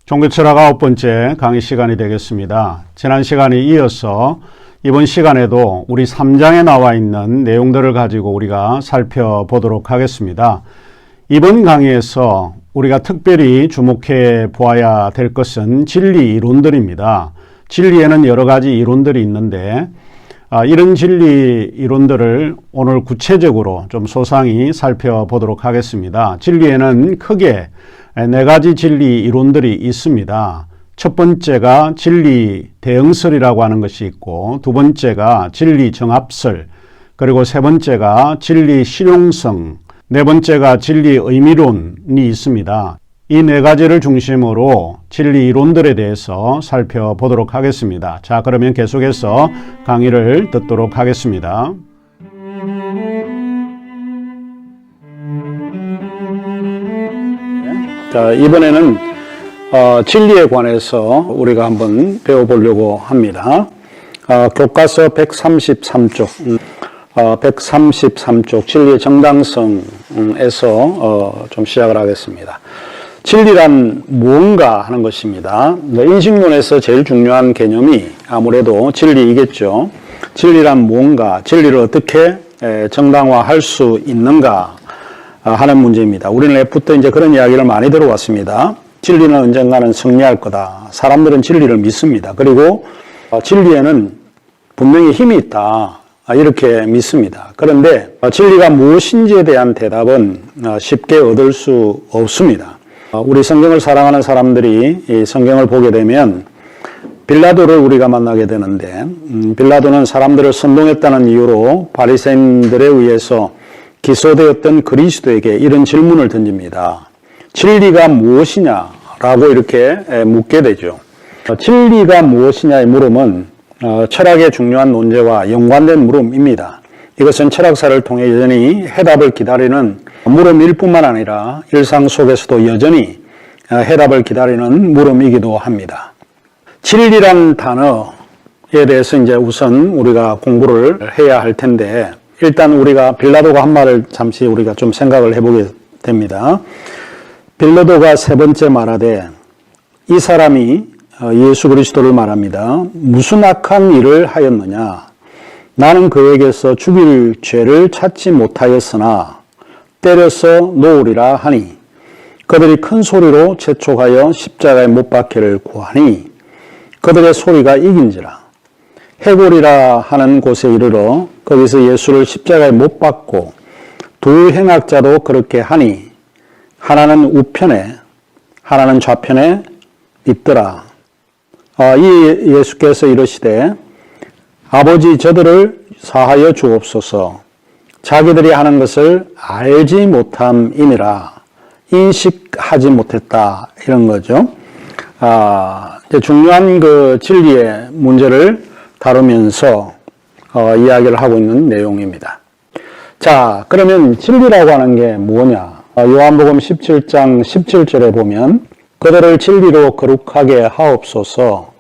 종교철학 9번째 강의 시간이 되겠습니다. 지난 시간에 이어서 이번 시간에도 우리 3장에 나와 있는 내용들을 가지고 우리가 살펴보도록 하겠습니다. 이번 강의에서 우리가 특별히 주목해 보아야 될 것은 진리 이론들입니다. 진리에는 여러 가지 이론들이 있는데 이런 진리 이론들을 오늘 구체적으로 좀 소상히 살펴보도록 하겠습니다. 진리에는 크게 네 가지 진리 이론들이 있습니다. 첫 번째가 진리 대응설이라고 하는 것이 있고, 두 번째가 진리 정합설, 그리고 세 번째가 진리 실용성, 네 번째가 진리 의미론이 있습니다. 이 네 가지를 중심으로 진리 이론들에 대해서 살펴보도록 하겠습니다. 자, 그러면 계속해서 강의를 듣도록 하겠습니다. 자, 이번에는 진리에 관해서 우리가 한번 배워보려고 합니다. 교과서 133쪽, 133쪽 진리의 정당성에서 좀 시작을 하겠습니다. 진리란 무언가 하는 것입니다. 인식론에서 제일 중요한 개념이 아무래도 진리이겠죠. 진리란 무언가, 진리를 어떻게 정당화할 수 있는가 하는 문제입니다. 우리는 애부터 이제 그런 이야기를 많이 들어왔습니다. 진리는 언젠가는 승리할 거다. 사람들은 진리를 믿습니다. 그리고 진리에는 분명히 힘이 있다. 이렇게 믿습니다. 그런데 진리가 무엇인지에 대한 대답은 쉽게 얻을 수 없습니다. 우리 성경을 사랑하는 사람들이 이 성경을 보게 되면 빌라도를 우리가 만나게 되는데, 빌라도는 사람들을 선동했다는 이유로 바리새인들에 의해서 기소되었던 그리스도에게 이런 질문을 던집니다. 진리가 무엇이냐라고 이렇게 묻게 되죠. 진리가 무엇이냐의 물음은 철학의 중요한 논제와 연관된 물음입니다. 이것은 철학사를 통해 여전히 해답을 기다리는 물음일 뿐만 아니라 일상 속에서도 여전히 해답을 기다리는 물음이기도 합니다. 진리란 단어에 대해서 이제 우선 우리가 공부를 해야 할 텐데, 일단 우리가 빌라도가 한 말을 잠시 우리가 좀 생각을 해보게 됩니다. 빌라도가 세 번째 말하되, 이 사람이 예수 그리스도를 말합니다. 무슨 악한 일을 하였느냐? 나는 그에게서 죽일 죄를 찾지 못하였으나 때려서 놓으리라 하니, 그들이 큰 소리로 재촉하여 십자가에 못 박기를 구하니 그들의 소리가 이긴지라. 해골이라 하는 곳에 이르러 거기서 예수를 십자가에 못 박고 두 행악자도 그렇게 하니 하나는 우편에 하나는 좌편에 있더라. 이 예수께서 이르시되 아버지 저들을 사하여 주옵소서. 자기들이 하는 것을 알지 못함이니라. 인식하지 못했다, 이런 거죠. 이제 중요한 그 진리의 문제를 다루면서 이야기를 하고 있는 내용입니다. 자, 그러면 진리라고 하는 게 뭐냐? 요한복음 17장 17절에 보면 그들을 진리로 거룩하게 하옵소서.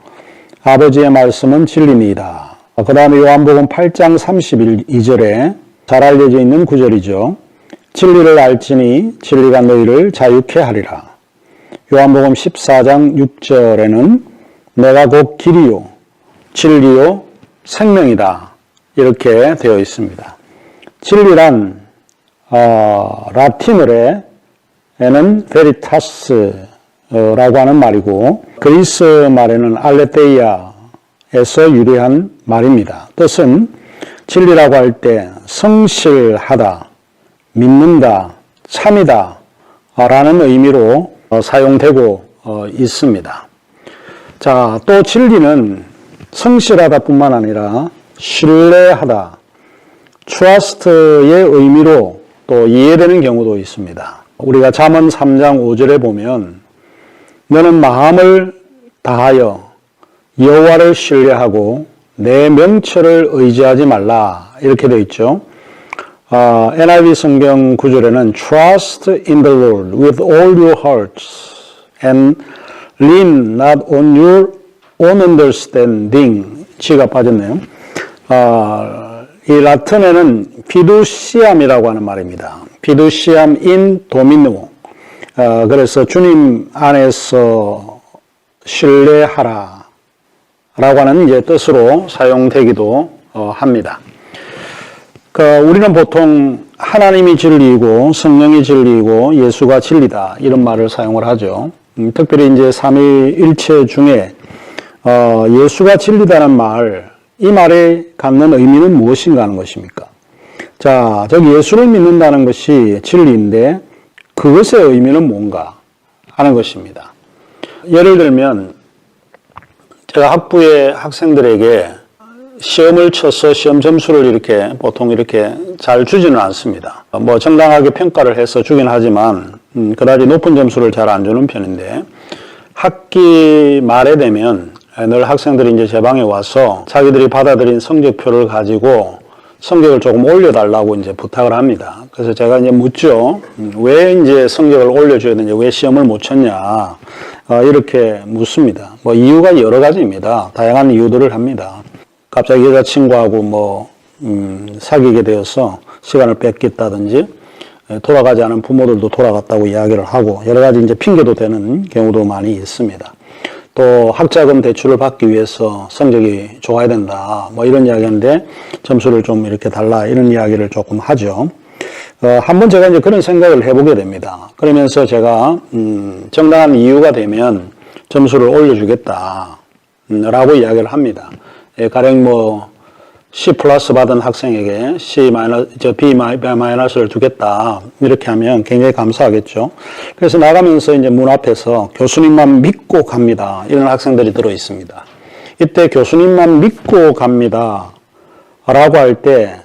아버지의 말씀은 진리니이다. 그 다음에 요한복음 8장 32절에 잘 알려져 있는 구절이죠. 진리를 알지니 진리가 너희를 자유케 하리라. 요한복음 14장 6절에는 내가 곧 길이요 진리요 생명이다, 이렇게 되어 있습니다. 진리란 라틴어에는 베리타스라고 하는 말이고, 그리스 말에는 알레테이아에서 유래한 말입니다. 뜻은 진리라고 할 때 성실하다, 믿는다, 참이다 라는 의미로 사용되고 있습니다. 자, 또 진리는 성실하다 뿐만 아니라 신뢰하다, trust의 의미로 또 이해되는 경우도 있습니다. 우리가 잠언 3장 5절에 보면 너는 마음을 다하여 여호와를 신뢰하고 내 명철을 의지하지 말라, 이렇게 되어 있죠. NIV 성경 구절에는 Trust in the Lord with all your hearts and lean not on your own understanding. 지가 빠졌네요. 이 라틴에는 피두시암이라고 하는 말입니다. 피두시암 인 도미노. 그래서 주님 안에서 신뢰하라 라고 하는 이제 뜻으로 사용되기도 합니다. 우리는 보통 하나님이 진리이고 성령이 진리이고 예수가 진리다 이런 말을 사용을 하죠. 특별히 이제 삼위일체 중에 예수가 진리다는 말, 이 말에 갖는 의미는 무엇인가 하는 것입니까? 자, 즉 예수를 믿는다는 것이 진리인데 그것의 의미는 뭔가 하는 것입니다. 예를 들면 제가 학부의 학생들에게 시험을 쳐서 시험 점수를 이렇게 보통 이렇게 잘 주지는 않습니다. 뭐 정당하게 평가를 해서 주긴 하지만 그다지 높은 점수를 잘 안 주는 편인데 학기 말에 되면 늘 학생들이 이제 제 방에 와서 자기들이 받아들인 성적표를 가지고 성적을 조금 올려달라고 이제 부탁을 합니다. 그래서 제가 이제 묻죠. 왜 이제 성적을 올려줘야 되냐, 왜 시험을 못 쳤냐, 이렇게 묻습니다. 뭐 이유가 여러 가지입니다. 다양한 이유들을 합니다. 갑자기 여자친구하고 사귀게 되어서 시간을 뺏겠다든지, 돌아가지 않은 부모들도 돌아갔다고 이야기를 하고, 여러 가지 이제 핑계도 되는 경우도 많이 있습니다. 또 학자금 대출을 받기 위해서 성적이 좋아야 된다, 뭐 이런 이야기인데 점수를 좀 이렇게 달라, 이런 이야기를 조금 하죠. 한번 제가 이제 그런 생각을 해보게 됩니다. 그러면서 제가 정당한 이유가 되면 점수를 올려주겠다 라고 이야기를 합니다. 가령 C 플러스 받은 학생에게 B 마이너스를 주겠다 이렇게 하면 굉장히 감사하겠죠. 그래서 나가면서 이제 문 앞에서 교수님만 믿고 갑니다 이런 학생들이 들어 있습니다. 이때 교수님만 믿고 갑니다 라고 할 때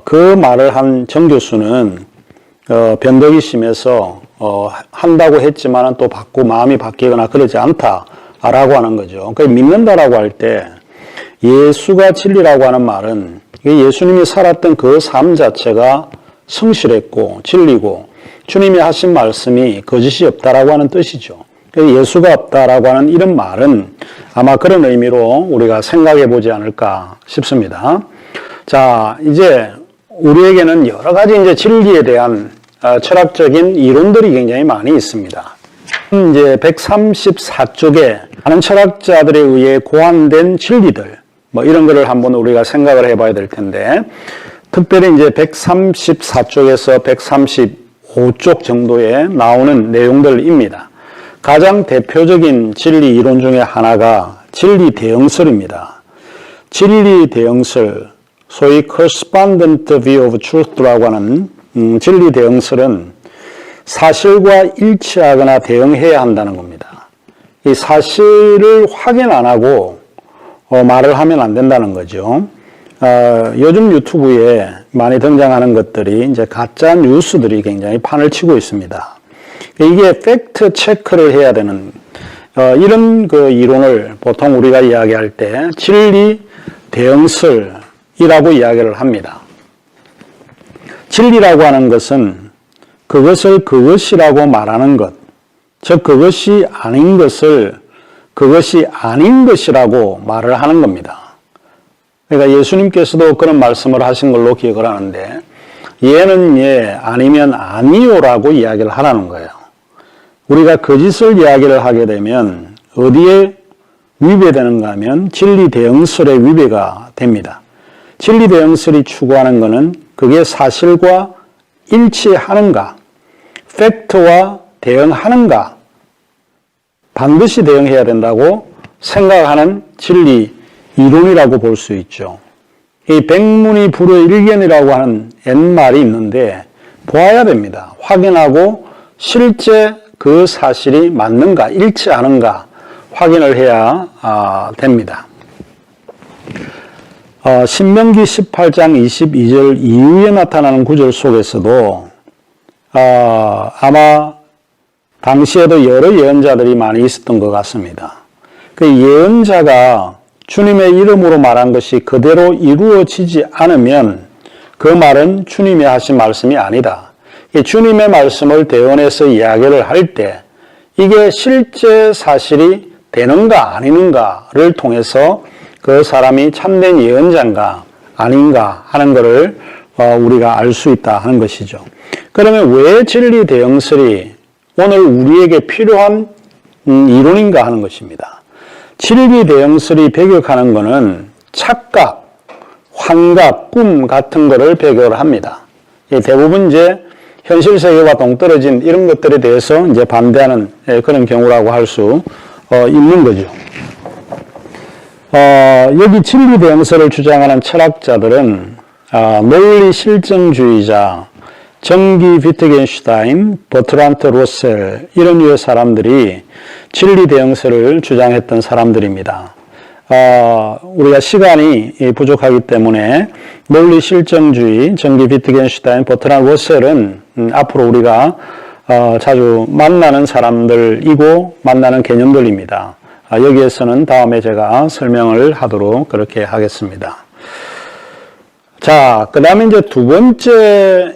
그 말을 한 정 교수는 변덕이 심해서 한다고 했지만 또 마음이 바뀌거나 그러지 않다라고 하는 거죠. 그러니까 믿는다라고 할 때 예수가 진리라고 하는 말은 예수님이 살았던 그 삶 자체가 성실했고 진리고 주님이 하신 말씀이 거짓이 없다라고 하는 뜻이죠. 예수가 없다라고 하는 이런 말은 아마 그런 의미로 우리가 생각해 보지 않을까 싶습니다. 자, 이제 우리에게는 여러 가지 이제 진리에 대한 철학적인 이론들이 굉장히 많이 있습니다. 이제 134쪽에 많은 철학자들에 의해 고안된 진리들, 이런 거를 한번 우리가 생각을 해봐야 될 텐데, 특별히 이제 134쪽에서 135쪽 정도에 나오는 내용들입니다. 가장 대표적인 진리 이론 중에 하나가 진리 대응설입니다. 진리 대응설, 소위 correspondent view of truth라고 하는 진리 대응설은 사실과 일치하거나 대응해야 한다는 겁니다. 이 사실을 확인 안 하고 말을 하면 안 된다는 거죠. 요즘 유튜브에 많이 등장하는 것들이 이제 가짜 뉴스들이 굉장히 판을 치고 있습니다. 이게 팩트 체크를 해야 되는 이런 그 이론을 보통 우리가 이야기할 때 진리 대응설이라고 이야기를 합니다. 진리라고 하는 것은 그것을 그것이라고 말하는 것, 즉 그것이 아닌 것을 그것이 아닌 것이라고 말을 하는 겁니다. 그러니까 예수님께서도 그런 말씀을 하신 걸로 기억을 하는데, 예는 예, 아니면 아니요라고 이야기를 하라는 거예요. 우리가 거짓을 이야기를 하게 되면 어디에 위배되는가 하면 진리 대응설의 위배가 됩니다. 진리 대응설이 추구하는 것은 그게 사실과 일치하는가, 팩트와 대응하는가, 반드시 대응해야 된다고 생각하는 진리 이론이라고 볼 수 있죠. 이 백문이 불여일견이라고 하는 옛말이 있는데 보아야 됩니다. 확인하고 실제 그 사실이 맞는가, 일치하는가 확인을 해야 됩니다. 신명기 18장 22절 이후에 나타나는 구절 속에서도 아마 당시에도 여러 예언자들이 많이 있었던 것 같습니다. 그 예언자가 주님의 이름으로 말한 것이 그대로 이루어지지 않으면 그 말은 주님이 하신 말씀이 아니다. 주님의 말씀을 대언해서 이야기를 할 때 이게 실제 사실이 되는가 아닌가를 통해서 그 사람이 참된 예언자인가 아닌가 하는 것을 우리가 알 수 있다 하는 것이죠. 그러면 왜 진리 대응설이 오늘 우리에게 필요한 이론인가 하는 것입니다. 진리 대응설이 배격하는 것은 착각, 환각, 꿈 같은 것을 배격을 합니다. 대부분 이제 현실 세계와 동떨어진 이런 것들에 대해서 이제 반대하는 그런 경우라고 할 수 있는 거죠. 여기 진리 대응설을 주장하는 철학자들은 논리 실증주의자, 정기 비트겐슈타인, 버트란트 로셀 이런 류의 사람들이 진리 대응설을 주장했던 사람들입니다. 우리가 시간이 부족하기 때문에 논리 실증주의, 정기 비트겐슈타인, 버트란트 로셀은 앞으로 우리가 자주 만나는 사람들이고 만나는 개념들입니다. 여기에서는 다음에 제가 설명을 하도록 그렇게 하겠습니다. 자, 그 다음에 이제 두 번째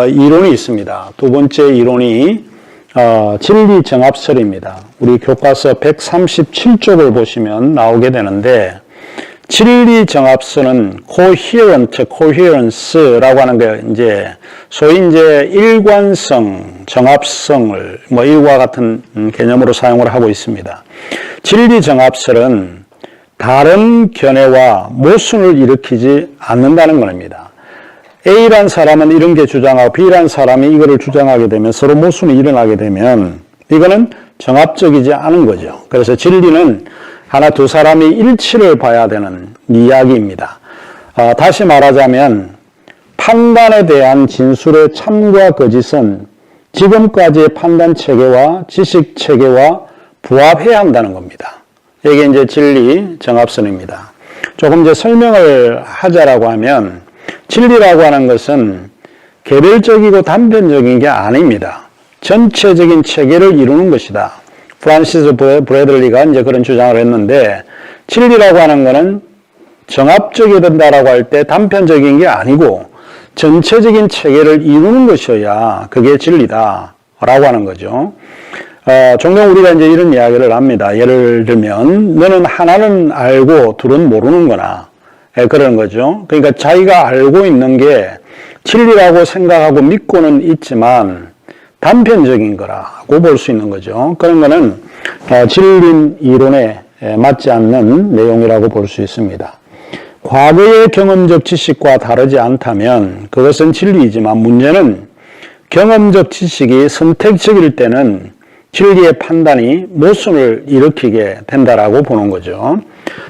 이론이 있습니다. 두 번째 이론이 진리 정합설입니다. 우리 교과서 137쪽을 보시면 나오게 되는데 진리 정합설은 coherence라고 하는 게 이제 소위 이제 일관성, 정합성을 뭐 이와 같은 개념으로 사용을 하고 있습니다. 진리 정합설은 다른 견해와 모순을 일으키지 않는다는 겁니다. A란 사람은 이런 게 주장하고 B란 사람이 이거를 주장하게 되면 서로 모순이 일어나게 되면 이거는 정합적이지 않은 거죠. 그래서 진리는 하나 두 사람이 일치를 봐야 되는 이야기입니다. 다시 말하자면 판단에 대한 진술의 참과 거짓은 지금까지의 판단 체계와 지식 체계와 부합해야 한다는 겁니다. 이게 이제 진리 정합선입니다. 조금 이제 설명을 하자라고 하면 진리라고 하는 것은 개별적이고 단편적인 게 아닙니다. 전체적인 체계를 이루는 것이다. 프란시스 브래들리가 이제 그런 주장을 했는데 진리라고 하는 것은 정합적이 된다라고 할 때 단편적인 게 아니고 전체적인 체계를 이루는 것이어야 그게 진리다라고 하는 거죠. 종종 우리가 이제 이런 이야기를 합니다. 예를 들면 너는 하나는 알고 둘은 모르는 거나 그런 거죠. 그러니까 자기가 알고 있는 게 진리라고 생각하고 믿고는 있지만 단편적인 거라고 볼 수 있는 거죠. 그런 거는 진리 이론에 맞지 않는 내용이라고 볼 수 있습니다. 과거의 경험적 지식과 다르지 않다면 그것은 진리이지만 문제는 경험적 지식이 선택적일 때는 진리의 판단이 모순을 일으키게 된다라고 보는 거죠.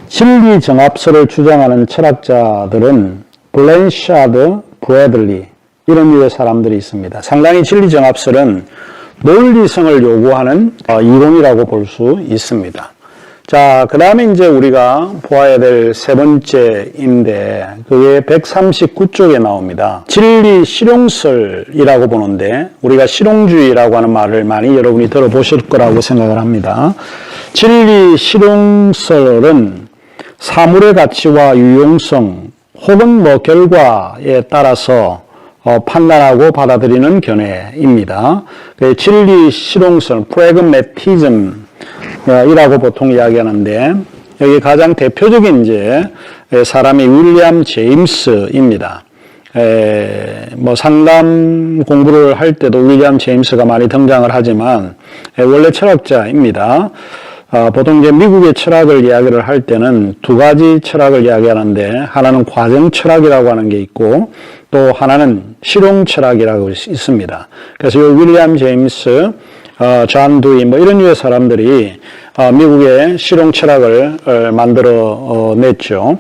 진리 정합설을 주장하는 철학자들은 블랜샤드, 브래들리 이런 류의 사람들이 있습니다. 상당히 진리 정합설은 논리성을 요구하는 이론이라고 볼 수 있습니다. 자, 그 다음에 이제 우리가 보아야 될 세 번째인데 그게 139쪽에 나옵니다. 진리 실용설이라고 보는데 우리가 실용주의라고 하는 말을 많이 여러분이 들어보실 거라고 생각을 합니다. 진리 실용설은 사물의 가치와 유용성 혹은 뭐 결과에 따라서 판단하고 받아들이는 견해입니다. 진리 실용설, 프래그매티즘 이라고 보통 이야기하는데 여기 가장 대표적인 이제 사람이 윌리엄 제임스입니다. 뭐 상담 공부를 할 때도 윌리엄 제임스가 많이 등장을 하지만 원래 철학자입니다. 보통 이제 미국의 철학을 이야기를 할 때는 두 가지 철학을 이야기하는데 하나는 과정 철학이라고 하는 게 있고 또 하나는 실용 철학이라고 있습니다. 그래서 이 윌리엄 제임스, 존 두이 뭐 이런 류의 사람들이 미국의 실용 철학을 만들어 냈죠.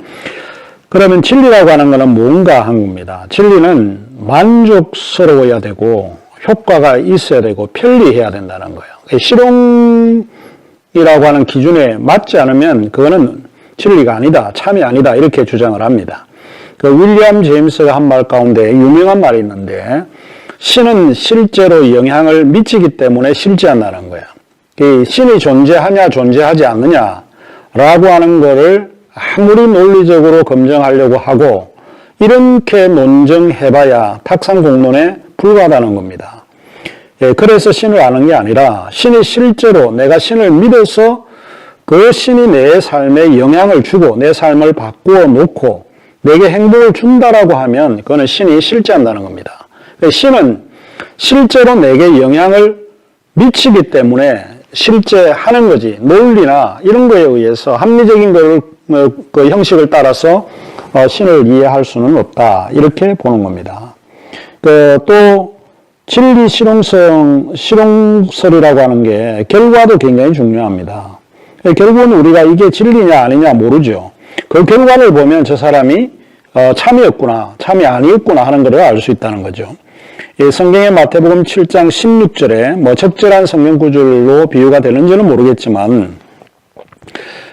그러면 진리라고 하는 것은 뭔가 한 겁니다. 진리는 만족스러워야 되고 효과가 있어야 되고 편리해야 된다는 거예요. 실용이라고 하는 기준에 맞지 않으면 그거는 진리가 아니다, 참이 아니다 이렇게 주장을 합니다. 그 윌리엄 제임스가 한 말 가운데 유명한 말이 있는데 신은 실제로 영향을 미치기 때문에 실제한다는 거야. 신이 존재하냐 존재하지 않느냐라고 하는 거를 아무리 논리적으로 검증하려고 하고 이렇게 논증해봐야 탁상공론에 불과하다는 겁니다. 그래서 신을 아는 게 아니라 신이 실제로 내가 신을 믿어서 그 신이 내 삶에 영향을 주고 내 삶을 바꾸어 놓고 내게 행복을 준다라고 하면 그거는 신이 실제한다는 겁니다. 신은 실제로 내게 영향을 미치기 때문에 실제 하는 거지 논리나 이런 거에 의해서 합리적인 그 형식을 따라서 신을 이해할 수는 없다 이렇게 보는 겁니다. 또 진리 실용설이라고 하는 게 결과도 굉장히 중요합니다. 결국은 우리가 이게 진리냐 아니냐 모르죠. 그 결과를 보면 저 사람이 참이었구나 참이 아니었구나 하는 걸 알 수 있다는 거죠. 성경의 마태복음 7장 16절에 적절한 성경 구절로 비유가 되는지는 모르겠지만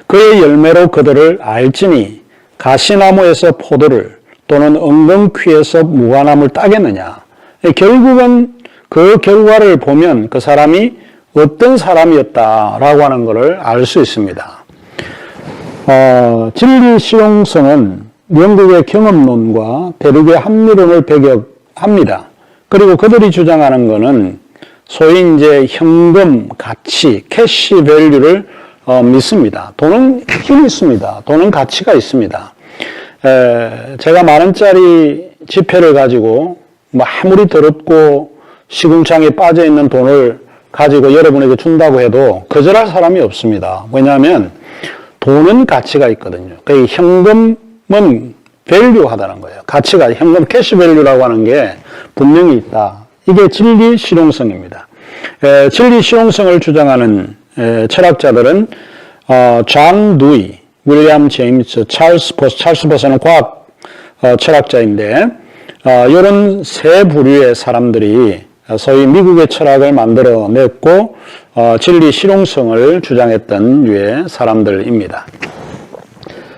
그의 열매로 그들을 알지니 가시나무에서 포도를 또는 엉겅퀴에서 무화과나무를 따겠느냐. 결국은 그 결과를 보면 그 사람이 어떤 사람이었다라고 하는 것을 알 수 있습니다. 진리 실용성은 영국의 경험론과 대륙의 합리론을 배격합니다. 그리고 그들이 주장하는 것은 소위 이제 현금, 가치, 캐시 밸류를 믿습니다. 돈은 힘이 있습니다. 돈은 가치가 있습니다. 제가 10,000원짜리 지폐를 가지고 아무리 더럽고 시궁창에 빠져있는 돈을 가지고 여러분에게 준다고 해도 거절할 사람이 없습니다. 왜냐하면 돈은 가치가 있거든요. 그 현금은 밸류하다는 거예요. 가치가 현금 캐시 밸류라고 하는 게 분명히 있다. 이게 진리 실용성입니다. 진리 실용성을 주장하는 철학자들은 존 두이, 윌리엄 제임스, 찰스 버스는 과학 철학자인데 이런 세 부류의 사람들이 소위 미국의 철학을 만들어냈고 진리 실용성을 주장했던 류의 사람들입니다.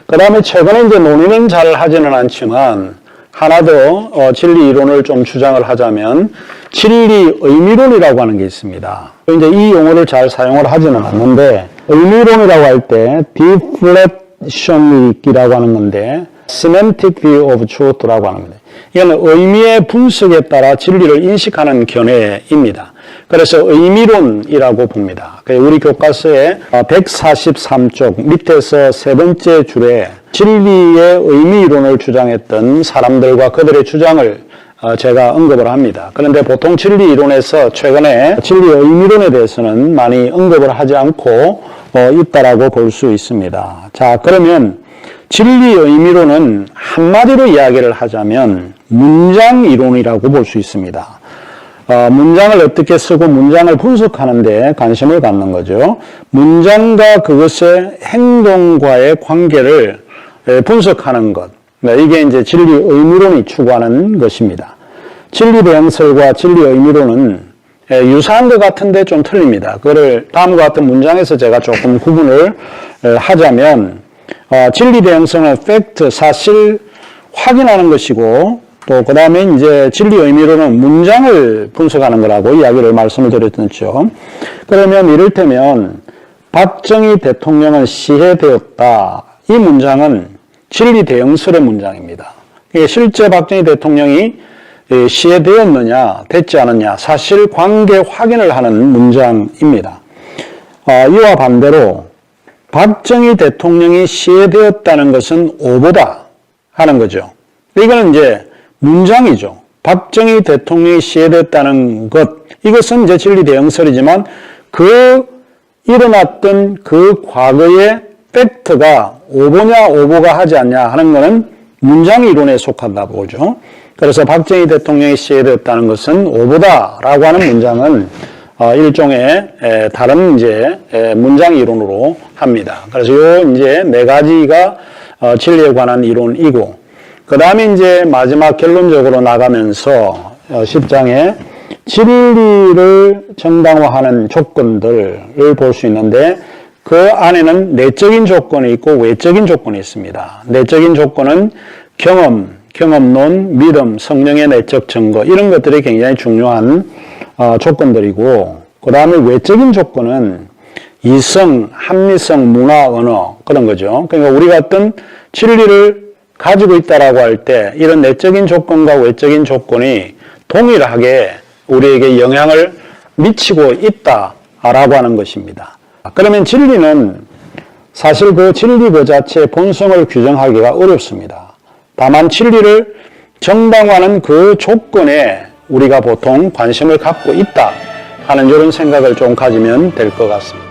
그 다음에 최근에 이제 논의는 잘 하지는 않지만 하나 더 진리 이론을 좀 주장을 하자면 진리 의미론이라고 하는 게 있습니다. 이제 이 용어를 잘 사용을 하지는 않는데 의미론이라고 할 때 deflection이라고 하는 건데 semantic view of truth라고 하는 겁니다. 이건 의미의 분석에 따라 진리를 인식하는 견해입니다. 그래서 의미론이라고 봅니다. 우리 교과서에 143쪽 밑에서 세 번째 줄에 진리의 의미이론을 주장했던 사람들과 그들의 주장을 제가 언급을 합니다. 그런데 보통 진리 이론에서 최근에 진리 의미론에 대해서는 많이 언급을 하지 않고 있다라고 볼 수 있습니다. 자, 그러면 진리 의미론은 한마디로 이야기를 하자면 문장 이론이라고 볼 수 있습니다. 문장을 어떻게 쓰고 문장을 분석하는 데 관심을 갖는 거죠. 문장과 그것의 행동과의 관계를 분석하는 것. 이게 이제 진리 의미론이 추구하는 것입니다. 진리 배영설과 진리 의미론은 유사한 것 같은데 좀 틀립니다. 그거를 다음과 같은 문장에서 제가 조금 구분을 하자면 진리 배영설은 팩트, 사실 확인하는 것이고 또 그 다음에 이제 진리 의미론은 문장을 분석하는 거라고 이야기를 말씀을 드렸죠. 그러면 이를테면 박정희 대통령은 시해되었다. 이 문장은 진리 대응설의 문장입니다. 실제 박정희 대통령이 시해되었느냐, 됐지 않느냐, 사실관계 확인을 하는 문장입니다. 이와 반대로 박정희 대통령이 시해되었다는 것은 오보다 하는 거죠. 이거는 이제 문장이죠. 박정희 대통령이 시해되었다는 것, 이것은 이제 진리 대응설이지만 일어났던 그 과거의 팩트가 오보냐 오보가 하지 않냐 하는 것은 문장 이론에 속한다 보죠. 그래서 박정희 대통령이 시해되었다는 것은 오보다라고 하는 문장은 일종의 다른 이제 문장 이론으로 합니다. 그래서 요 이제 네 가지가 진리에 관한 이론이고, 그 다음에 이제 마지막 결론적으로 나가면서 10장에 진리를 정당화하는 조건들을 볼 수 있는데 그 안에는 내적인 조건이 있고 외적인 조건이 있습니다. 내적인 조건은 경험론, 믿음, 성령의 내적 증거 이런 것들이 굉장히 중요한 조건들이고, 그 다음에 외적인 조건은 이성, 합리성, 문화, 언어 그런 거죠. 그러니까 우리가 어떤 진리를 가지고 있다라고 할 때 이런 내적인 조건과 외적인 조건이 동일하게 우리에게 영향을 미치고 있다라고 하는 것입니다. 그러면 진리는 사실 그 진리 그 자체의 본성을 규정하기가 어렵습니다. 다만 진리를 정당화하는 그 조건에 우리가 보통 관심을 갖고 있다. 하는 이런 생각을 좀 가지면 될 것 같습니다.